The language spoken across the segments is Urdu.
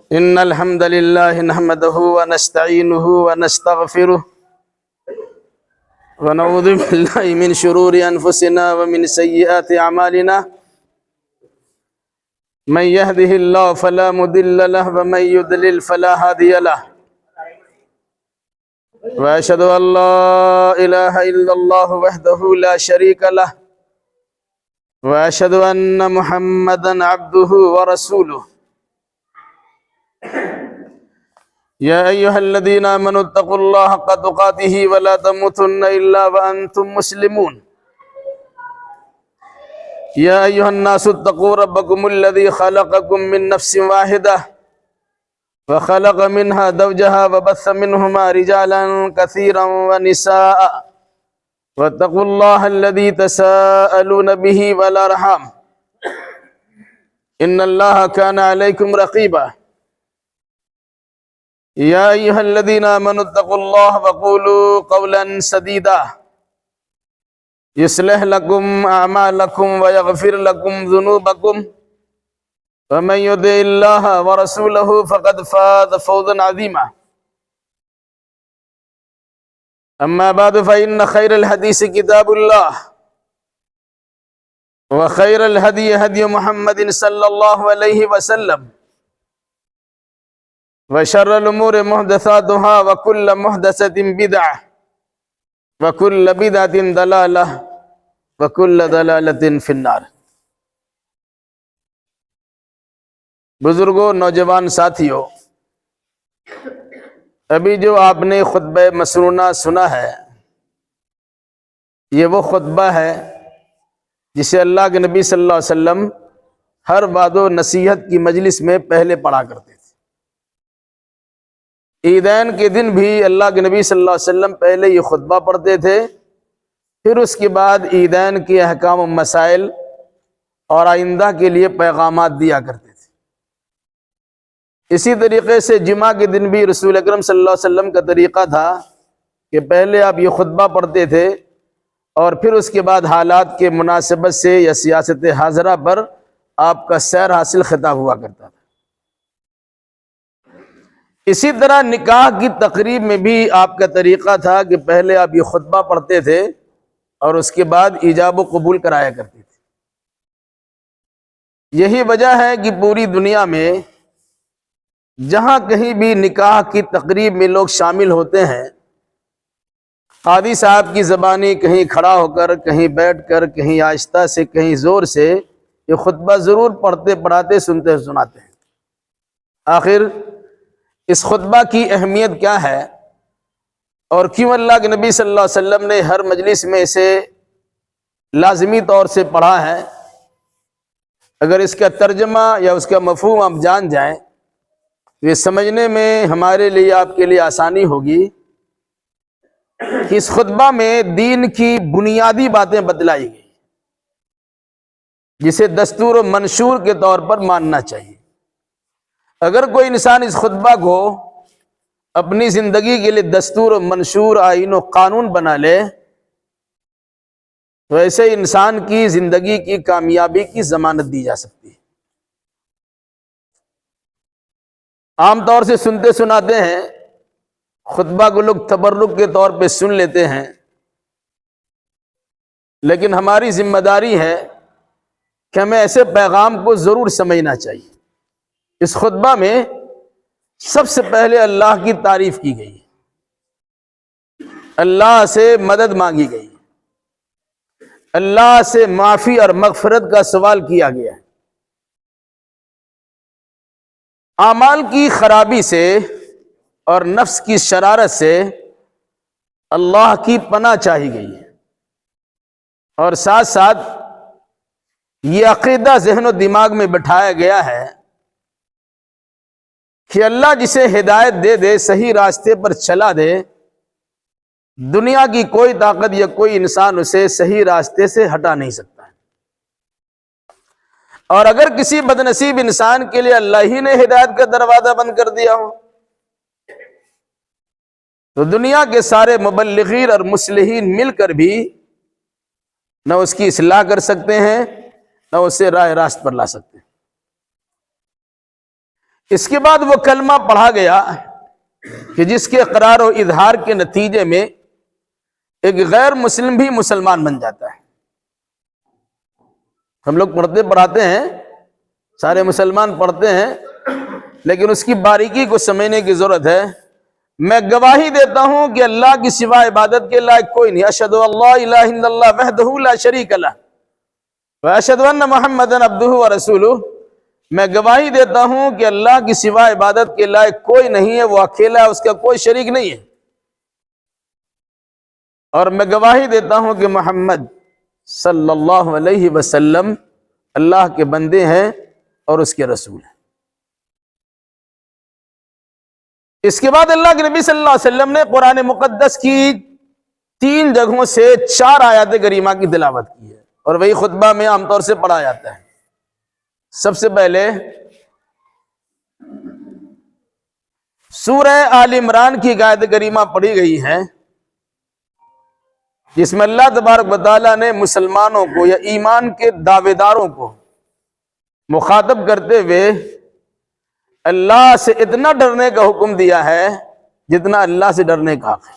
إن الحمد لله نحمده ونستعينه ونستغفره ونعوذ بالله من شرور أنفسنا ومن سيئات أعمالنا من يهده الله فلا مضل له ومن يضلل فلا هادي له وأشهد أن لا إله إلا الله وحده لا شريك له وأشهد أن محمدا عبده ورسوله يا أيها الذين آمنوا اتقوا الله حق تقاته ولا تموتن إلا وأنتم مسلمون يا أيها الناس اتقوا ربكم الذي خلقكم من نفس واحدة وخلق منها زوجها وبث منهما رجالا كثيرا ونساء واتقوا الله الذي تساءلون به والأرحام إن الله كان عليكم رقيبا يا أيها الذين آمنوا اتقوا الله وقولوا قولا سديدا يصلح لكم أعمالكم ويغفر لكم ذنوبكم ومن يطع الله ورسوله فقد فاز فوزا عظيما أما بعد فإن خير الحديث كتاب الله وخير الهدي هدي محمد صلى الله عليه وسلم وشر الأمور محدثاتها وكل محدثة بدعة وكل بدعة ضلالة وكل ضلالة في النار۔ بزرگوں، نوجوان ساتھیوں، ابھی جو آپ نے خطبہ مسنونہ سنا ہے، یہ وہ خطبہ ہے جسے اللہ کے نبی صلی اللہ علیہ وسلم ہر وعظ و نصیحت کی مجلس میں پہلے پڑھا کرتے تھے۔ عیدین کے دن بھی اللہ کے نبی صلی اللہ علیہ وسلم پہلے یہ خطبہ پڑھتے تھے، پھر اس کے بعد عیدین کے احکام و مسائل اور آئندہ کے لیے پیغامات دیا کرتے تھے۔ اسی طریقے سے جمعہ کے دن بھی رسول اکرم صلی اللہ علیہ وسلم کا طریقہ تھا کہ پہلے آپ یہ خطبہ پڑھتے تھے اور پھر اس کے بعد حالات کے مناسبت سے یا سیاست حاضرہ پر آپ کا سیر حاصل خطاب ہوا کرتا تھا۔ اسی طرح نکاح کی تقریب میں بھی آپ کا طریقہ تھا کہ پہلے آپ یہ خطبہ پڑھتے تھے اور اس کے بعد ایجاب و قبول کرایا کرتے تھے۔ یہی وجہ ہے کہ پوری دنیا میں جہاں کہیں بھی نکاح کی تقریب میں لوگ شامل ہوتے ہیں، قاضی صاحب کی زبانی کہیں کھڑا ہو کر، کہیں بیٹھ کر، کہیں آہستہ سے، کہیں زور سے یہ خطبہ ضرور پڑھتے پڑھاتے سنتے سناتے ہیں۔ آخر اس خطبہ کی اہمیت کیا ہے اور کیوں اللہ کے نبی صلی اللہ علیہ وسلم نے ہر مجلس میں اسے لازمی طور سے پڑھا ہے؟ اگر اس کا ترجمہ یا اس کا مفہوم آپ جان جائیں تو یہ سمجھنے میں ہمارے لیے، آپ کے لیے آسانی ہوگی کہ اس خطبہ میں دین کی بنیادی باتیں بتلائی گئی جسے دستور و منشور کے طور پر ماننا چاہیے۔ اگر کوئی انسان اس خطبہ کو اپنی زندگی کے لیے دستور و منشور، آئین و قانون بنا لے تو ایسے انسان کی زندگی کی کامیابی کی ضمانت دی جا سکتی ہے۔ عام طور سے سنتے سناتے ہیں، خطبہ کو لوگ تبرک کے طور پہ سن لیتے ہیں، لیکن ہماری ذمہ داری ہے کہ ہمیں ایسے پیغام کو ضرور سمجھنا چاہیے۔ اس خطبہ میں سب سے پہلے اللہ کی تعریف کی گئی، اللہ سے مدد مانگی گئی، اللہ سے معافی اور مغفرت کا سوال کیا گیا ہے۔ اعمال کی خرابی سے اور نفس کی شرارت سے اللہ کی پناہ چاہی گئی ہے، اور ساتھ ساتھ یہ عقیدہ ذہن و دماغ میں بٹھایا گیا ہے کہ اللہ جسے ہدایت دے دے، صحیح راستے پر چلا دے، دنیا کی کوئی طاقت یا کوئی انسان اسے صحیح راستے سے ہٹا نہیں سکتا ہے۔ اور اگر کسی بدنصیب انسان کے لیے اللہ ہی نے ہدایت کا دروازہ بند کر دیا ہو تو دنیا کے سارے مبلغین اور مصلحین مل کر بھی نہ اس کی اصلاح کر سکتے ہیں، نہ اسے راہ راست پر لا سکتے ہیں۔ اس کے بعد وہ کلمہ پڑھا گیا کہ جس کے اقرار و اظہار کے نتیجے میں ایک غیر مسلم بھی مسلمان بن جاتا ہے۔ ہم لوگ پڑھتے پڑھاتے ہیں، سارے مسلمان پڑھتے ہیں، لیکن اس کی باریکی کو سمجھنے کی ضرورت ہے۔ میں گواہی دیتا ہوں کہ اللہ کی سوا عبادت کے لائق کوئی نہیں، اشہد ان لا الہ الا اللہ وحدہ لا شریک لہ واشہد ان محمدا عبدہ ورسولہ، میں گواہی دیتا ہوں کہ اللہ کی سوا عبادت کے لائق کوئی نہیں ہے، وہ اکیلا ہے، اس کا کوئی شریک نہیں ہے، اور میں گواہی دیتا ہوں کہ محمد صلی اللہ علیہ وسلم اللہ کے بندے ہیں اور اس کے رسول ہیں۔ اس کے بعد اللہ کے نبی صلی اللہ علیہ وسلم نے قرآن مقدس کی 3 جگہوں سے 4 آیات کریمہ کی تلاوت کی ہے، اور وہی خطبہ میں عام طور سے پڑھا جاتا ہے۔ سب سے پہلے سورہ آل عمران کی آیت کریمہ پڑھی گئی ہے، جس میں اللہ تبارک و تعالیٰ نے مسلمانوں کو یا ایمان کے دعوے داروں کو مخاطب کرتے ہوئے اللہ سے اتنا ڈرنے کا حکم دیا ہے جتنا اللہ سے ڈرنے کا حق ہے،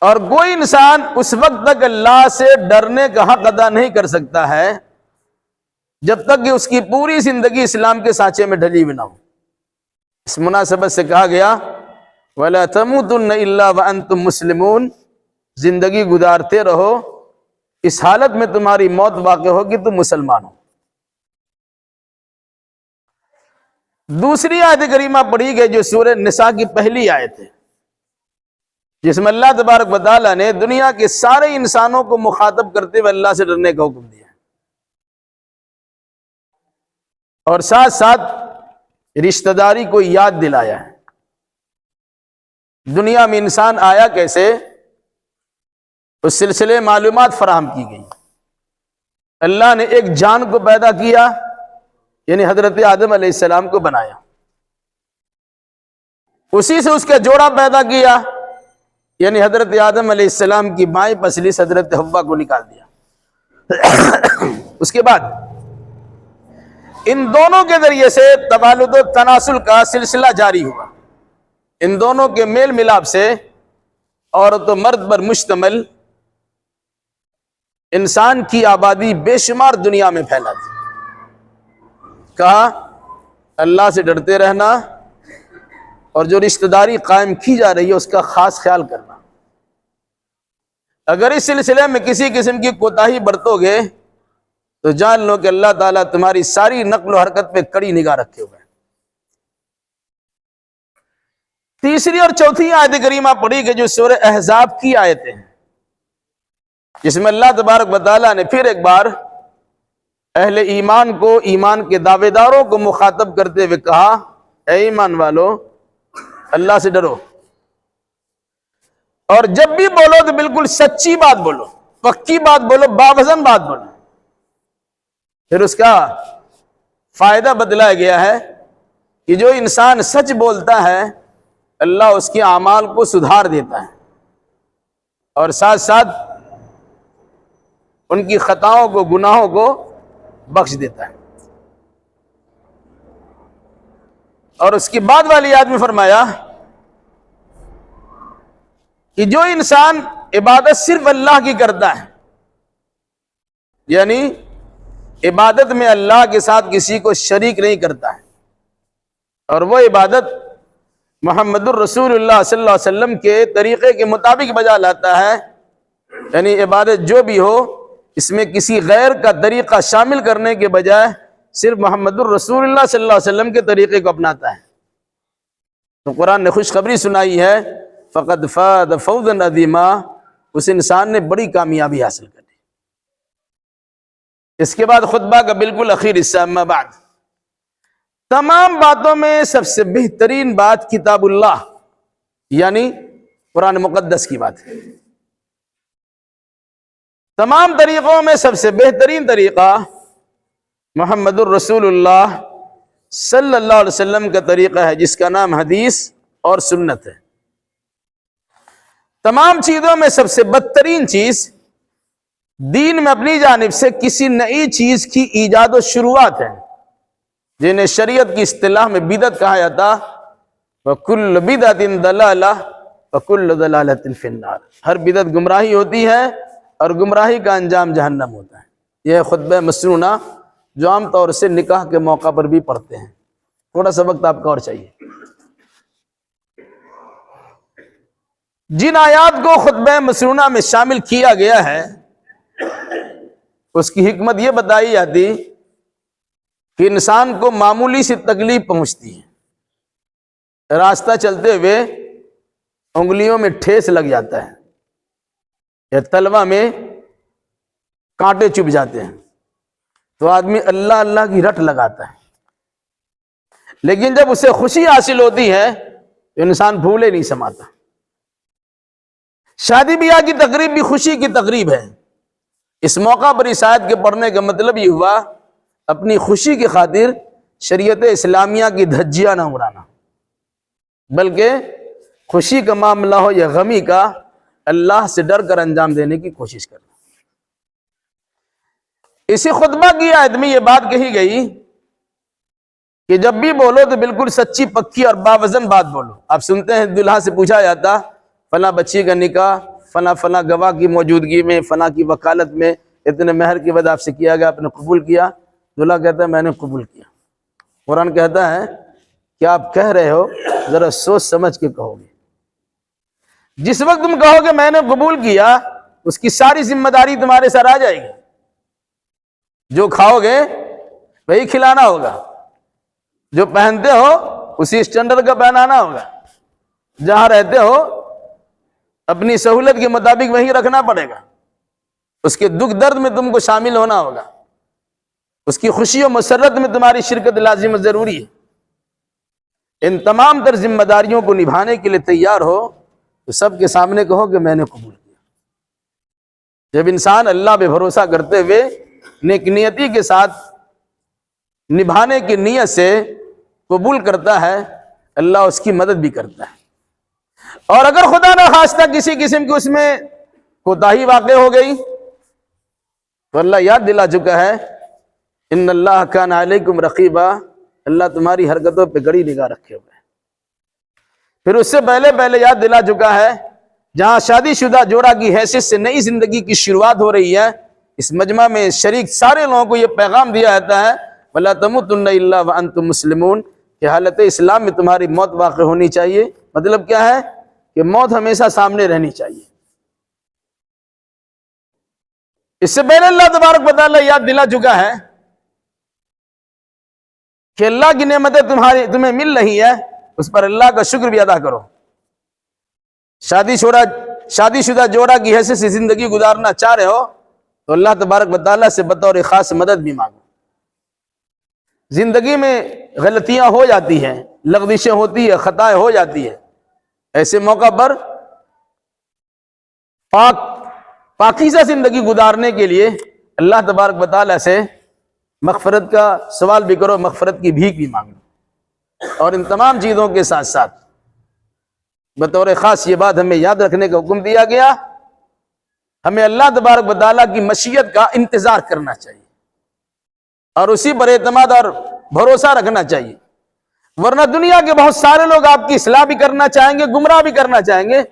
اور کوئی انسان اس وقت تک اللہ سے ڈرنے کا حق ادا نہیں کر سکتا ہے جب تک کہ اس کی پوری زندگی اسلام کے سانچے میں ڈھلی ہوئی نہ ہو۔ اس مناسبت سے کہا گیا وَلَا تَمُوتُنَّ إِلَّا وَأَنْتُمْ مُسْلِمُونَ، زندگی گزارتے رہو اس حالت میں تمہاری موت واقع ہوگی تم مسلمان ہو۔ دوسری آیت کریمہ پڑھی گئی جو سورہ نساء کی پہلی آیت ہے، جس میں اللہ تبارک و تعالیٰ نے دنیا کے سارے انسانوں کو مخاطب کرتے ہوئے اللہ سے ڈرنے کا حکم دیا، اور ساتھ ساتھ رشتہ داری کو یاد دلایا ہے۔ دنیا میں انسان آیا کیسے، اس سلسلے معلومات فراہم کی گئی۔ اللہ نے ایک جان کو پیدا کیا، یعنی حضرت آدم علیہ السلام کو بنایا، اسی سے اس کا جوڑا پیدا کیا، یعنی حضرت آدم علیہ السلام کی بائیں پسلی سے حضرت حوا کو نکال دیا۔ اس کے بعد ان دونوں کے ذریعے سے تولد و تناسل کا سلسلہ جاری ہوا، ان دونوں کے میل ملاپ سے عورت و مرد پر مشتمل انسان کی آبادی بے شمار دنیا میں پھیلا تھی۔ کہا اللہ سے ڈرتے رہنا اور جو رشتہ داری قائم کی جا رہی ہے اس کا خاص خیال کرنا۔ اگر اس سلسلے میں کسی قسم کی کوتاہی برتو گے تو جان لو کہ اللہ تعالیٰ تمہاری ساری نقل و حرکت پہ کڑی نگاہ رکھے ہوئے ہیں۔ تیسری اور چوتھی آیت کریمہ پڑھی گئی جو سورہ احزاب کی آیتیں ہیں، جس میں اللہ تبارک و تعالیٰ نے پھر ایک بار اہل ایمان کو، ایمان کے دعوے داروں کو مخاطب کرتے ہوئے کہا اے ایمان والو اللہ سے ڈرو، اور جب بھی بولو تو بالکل سچی بات بولو، پکی بات بولو، باوزن بات بولو۔ پھر اس کا فائدہ بتلایا گیا ہے کہ جو انسان سچ بولتا ہے اللہ اس کے اعمال کو سدھار دیتا ہے، اور ساتھ ساتھ ان کی خطاؤں کو، گناہوں کو بخش دیتا ہے۔ اور اس کی بعد والی آیت میں فرمایا کہ جو انسان عبادت صرف اللہ کی کرتا ہے، یعنی عبادت میں اللہ کے ساتھ کسی کو شریک نہیں کرتا ہے، اور وہ عبادت محمد الرسول اللہ صلی اللہ علیہ وسلم کے طریقے کے مطابق بجا لاتا ہے، یعنی عبادت جو بھی ہو اس میں کسی غیر کا طریقہ شامل کرنے کے بجائے صرف محمد الرسول اللہ صلی اللہ علیہ وسلم کے طریقے کو اپناتا ہے، تو قرآن نے خوشخبری سنائی ہے فقد فاز فوزا عظیما، اس انسان نے بڑی کامیابی حاصل کر لی۔ اس کے بعد خطبہ کا بالکل اخیر حصہ، اما بعد، تمام باتوں میں سب سے بہترین بات کتاب اللہ یعنی قرآن مقدس کی بات ہے۔ تمام طریقوں میں سب سے بہترین طریقہ محمد الرسول اللہ صلی اللہ علیہ وسلم کا طریقہ ہے، جس کا نام حدیث اور سنت ہے۔ تمام چیزوں میں سب سے بدترین چیز دین میں اپنی جانب سے کسی نئی چیز کی ایجاد و شروعات ہے، جنہیں شریعت کی اصطلاح میں بدعت کہا جاتا، وَكُلُّ بِدْعَةٍ ضَلَالَةٍ وَكُلُّ ضَلَالَةٍ فِي النَّارِ، ہر بدعت گمراہی ہوتی ہے اور گمراہی کا انجام جہنم ہوتا ہے۔ یہ خطبہ مسنونہ جو عام طور سے نکاح کے موقع پر بھی پڑھتے ہیں۔ تھوڑا سا وقت آپ کا اور چاہیے۔ جن آیات کو خطبہ مسنونہ میں شامل کیا گیا ہے اس کی حکمت یہ بتائی جاتی کہ انسان کو معمولی سی تکلیف پہنچتی ہے، راستہ چلتے ہوئے انگلیوں میں ٹھیس لگ جاتا ہے یا تلوا میں کانٹے چبھ جاتے ہیں تو آدمی اللہ اللہ کی رٹ لگاتا ہے، لیکن جب اسے خوشی حاصل ہوتی ہے تو انسان بھولے نہیں سماتا۔ شادی بیاہ کی تقریب بھی خوشی کی تقریب ہے۔ اس موقع پر اس آیت کے پڑھنے کا مطلب یہ ہوا اپنی خوشی کی خاطر شریعت اسلامیہ کی دھجیاں نہ اڑانا، بلکہ خوشی کا معاملہ ہو یا غمی کا، اللہ سے ڈر کر انجام دینے کی کوشش کرنا۔ اسی خطبہ کی آیت میں یہ بات کہی گئی کہ جب بھی بولو تو بالکل سچی پکی اور باوزن بات بولو۔ آپ سنتے ہیں دلہا سے پوچھا جاتا فلاں بچی کا نکاح فلاں فلاں گواہ کی موجودگی میں فلاں کی وکالت میں اتنے مہر کے بعد آپ سے کیا گیا، آپ نے قبول کیا؟ دلہا کہتا ہے میں نے قبول کیا۔ قرآن کہتا ہے کہ آپ کہہ رہے ہو ذرا سوچ سمجھ کے کہو گے۔ جس وقت تم کہو گے میں نے قبول کیا، اس کی ساری ذمہ داری تمہارے سر آ جائے گی۔ جو کھاؤ گے وہی کھلانا ہوگا، جو پہنتے ہو اسی اسٹینڈرڈ کا پہنانا ہوگا، جہاں رہتے ہو اپنی سہولت کے مطابق وہی رکھنا پڑے گا، اس کے دکھ درد میں تم کو شامل ہونا ہوگا، اس کی خوشی و مسرت میں تمہاری شرکت لازم و ضروری ہے۔ ان تمام تر ذمہ داریوں کو نبھانے کے لیے تیار ہو تو سب کے سامنے کہو کہ میں نے قبول کیا۔ جب انسان اللہ پہ بھروسہ کرتے ہوئے نیک نیتی کے ساتھ نبھانے کی نیت سے قبول کرتا ہے، اللہ اس کی مدد بھی کرتا ہے۔ اور اگر خدا نہ خواستہ کسی قسم کی اس میں کوتاہی واقع ہو گئی تو اللہ یاد دلا چکا ہے ان اللہ کان علیکم رقیبا، اللہ تمہاری حرکتوں پہ کڑی نگاہ رکھے ہوئے ہے۔ پھر اس سے پہلے یاد دلا چکا ہے جہاں شادی شدہ جوڑا کی حیثیت سے نئی زندگی کی شروعات ہو رہی ہے، اس مجمع میں شریک سارے لوگوں کو یہ پیغام دیا جاتا ہے وَلَا تَمُوتُنَّ إِلَّا وَأَنْتُمْ مُسْلِمُونَ، کہ حالت اسلام میں تمہاری موت واقع ہونی چاہیے۔ مطلب کیا ہے کہ موت ہمیشہ سامنے رہنی چاہیے۔ اس سے پہلے اللہ تبارک و تعالیٰ یاد دلا چکا ہے کہ اللہ کی نعمتیں تمہیں مل رہی ہے، اس پر اللہ کا شکر بھی ادا کرو۔ شادی شدہ جوڑا کی حیثیت سے زندگی گزارنا چاہ رہے ہو تو اللہ تبارک و تعالیٰ سے بطور خاص مدد بھی مانگو۔ زندگی میں غلطیاں ہو جاتی ہیں، لغزشیں ہوتی ہیں، خطائیں ہو جاتی ہیں، ایسے موقع پر پاکیزہ زندگی گزارنے کے لیے اللہ تبارک و تعالیٰ سے مغفرت کا سوال بھی کرو، مغفرت کی بھیک بھی مانگو۔ اور ان تمام چیزوں کے ساتھ ساتھ بطور خاص یہ بات ہمیں یاد رکھنے کا حکم دیا گیا، ہمیں اللہ تبارک و تعالیٰ کی مشیت کا انتظار کرنا چاہیے اور اسی پر اعتماد اور بھروسہ رکھنا چاہیے، ورنہ دنیا کے بہت سارے لوگ آپ کی اصلاح بھی کرنا چاہیں گے، گمراہ بھی کرنا چاہیں گے،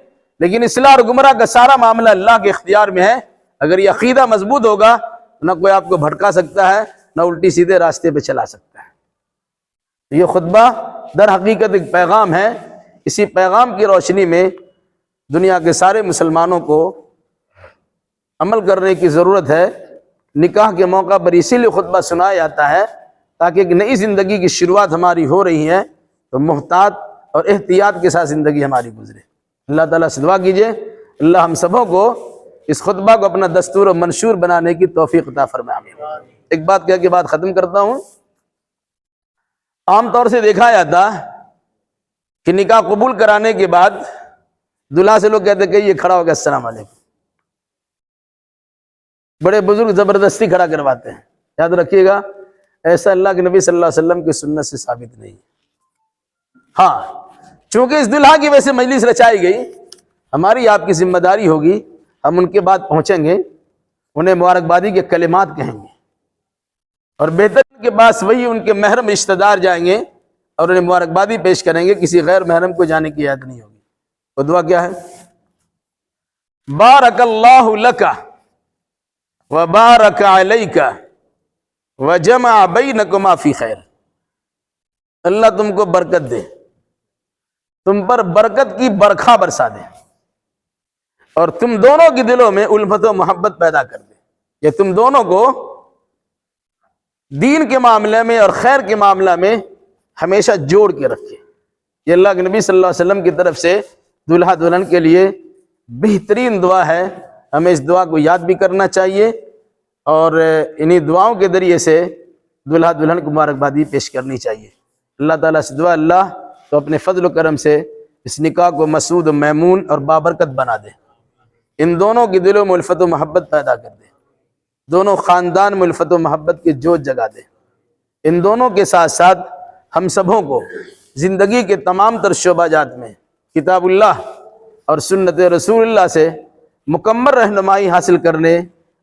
لیکن اصلاح اور گمراہ کا سارا معاملہ اللہ کے اختیار میں ہے۔ اگر یہ عقیدہ مضبوط ہوگا نہ کوئی آپ کو بھٹکا سکتا ہے، نہ الٹی سیدھے راستے پہ چلا سکتا ہے۔ یہ خطبہ در حقیقت ایک پیغام ہے، اسی پیغام کی روشنی میں دنیا کے سارے مسلمانوں کو عمل کرنے کی ضرورت ہے۔ نکاح کے موقع پر اسی لیے خطبہ سنایا جاتا ہے تاکہ ایک نئی زندگی کی شروعات ہماری ہو رہی ہے تو محتاط اور احتیاط کے ساتھ زندگی ہماری گزرے۔ اللہ تعالیٰ سے دعا کیجئے اللہ ہم سبوں کو اس خطبہ کو اپنا دستور و منشور بنانے کی توفیق عطا فرمائے۔ ایک بات کہہ کے بعد ختم کرتا ہوں۔ عام طور سے دیکھا جاتا کہ نکاح قبول کرانے کے بعد دلہا سے لوگ کہتے کہ یہ کھڑا ہو گیا السلام علیکم، بڑے بزرگ زبردستی کھڑا کرواتے ہیں۔ یاد رکھیے گا ایسا اللہ کے نبی صلی اللہ علیہ وسلم کی سنت سے ثابت نہیں ہے۔ ہاں چونکہ اس دلہا کی وجہ سے مجلس رچائی گئی، ہماری آپ کی ذمہ داری ہوگی ہم ان کے بعد پہنچیں گے، انہیں مبارکبادی کے کلمات کہیں گے اور بہتر کے پاس وہی ان کے محرم رشتہ دار جائیں گے اور انہیں مبارکبادی پیش کریں گے، کسی غیر محرم کو جانے کی یاد نہیں ہوگی۔ وہ دعا کیا ہے؟ بارک اللہ لک وبارک علیک وجمع بینکما فی خیر۔ اللہ تم کو برکت دے، تم پر برکت کی برکھا برسا دے، اور تم دونوں کے دلوں میں الفت و محبت پیدا کر دے، کہ تم دونوں کو دین کے معاملے میں اور خیر کے معاملہ میں ہمیشہ جوڑ کے رکھے۔ یہ اللہ کے نبی صلی اللہ علیہ وسلم کی طرف سے دلہا دلہن کے لیے بہترین دعا ہے۔ ہمیں اس دعا کو یاد بھی کرنا چاہیے اور انہی دعاؤں کے ذریعے سے دلہا دلہن کو مبارکبادی پیش کرنی چاہیے۔ اللہ تعالیٰ سے دعا اللہ تو اپنے فضل و کرم سے اس نکاح کو مسعود و میمون اور بابرکت بنا دے، ان دونوں کے دلوں میں الفت و محبت پیدا کر دے، دونوں خاندان میں الفت و محبت کی جوت جگا دے۔ ان دونوں کے ساتھ ساتھ ہم سبوں کو زندگی کے تمام تر شعبہ جات میں کتاب اللہ اور سنت رسول اللہ سے مکمل رہنمائی حاصل کرنے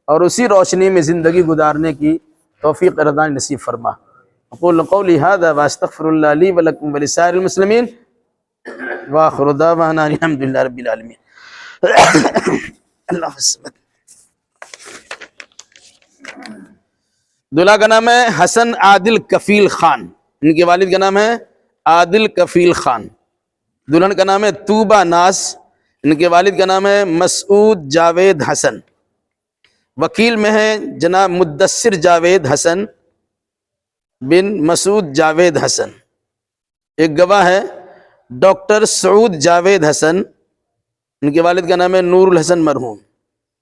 اور اسی روشنی میں زندگی گزارنے کی توفیق رضا نصیب فرما۔ اقول قولی ھذا واستغفر اللہ لی ولکم ولسائر المسلمین وآخر دعوانا الحمد للہ رب العالمین۔ اللہ حسن۔ دلہا کا نام ہے حسن عادل کفیل خان، ان کے والد کا نام ہے عادل کفیل خان۔ دلہن کا نام ہے طوبہ ناز، ان کے والد کا نام ہے مسعود جاوید حسن۔ وکیل میں ہے جناب مدثر جاوید حسن بن مسعود جاوید حسن۔ ایک گواہ ہے ڈاکٹر سعود جاوید حسن، ان کے والد کا نام ہے نور الحسن مرحوم۔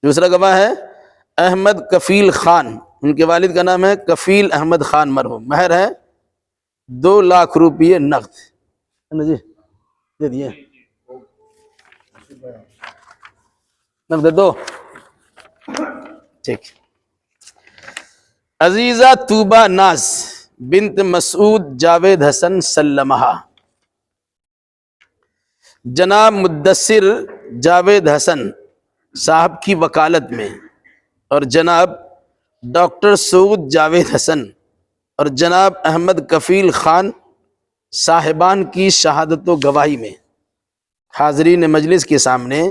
دوسرا گواہ ہے احمد کفیل خان، ان کے والد کا نام ہے کفیل احمد خان مرحوم۔ مہر ہے 2 لاکھ روپیے نقد۔ جی دے دیے نقد دو، ٹھیک۔ عزیزہ طوبہ ناز بنت مسعود جاوید حسن سلمہا، جناب مدثر جاوید حسن صاحب کی وکالت میں اور جناب ڈاکٹر سعود جاوید حسن اور جناب احمد کفیل خان صاحبان کی شہادت و گواہی میں حاضرین مجلس کے سامنے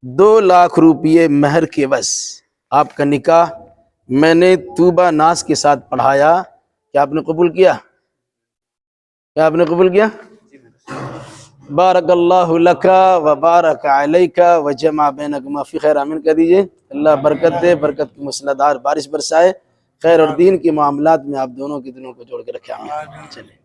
2 لاکھ روپیے مہر کے عوض آپ کا نکاح میں نے طوبہ ناز کے ساتھ پڑھایا۔ کیا آپ نے قبول کیا؟ کیا آپ نے قبول کیا؟ بارک اللہ لک و بارک علیک و جمع بینکما فی خیر۔ آمین کہہ دیجئے۔ اللہ برکت دے، برکت کی مسلح دار بارش برسائے، خیر اور دین کے معاملات میں آپ دونوں کے دلوں کو جوڑ کے رکھے۔ آمین۔ چلیں۔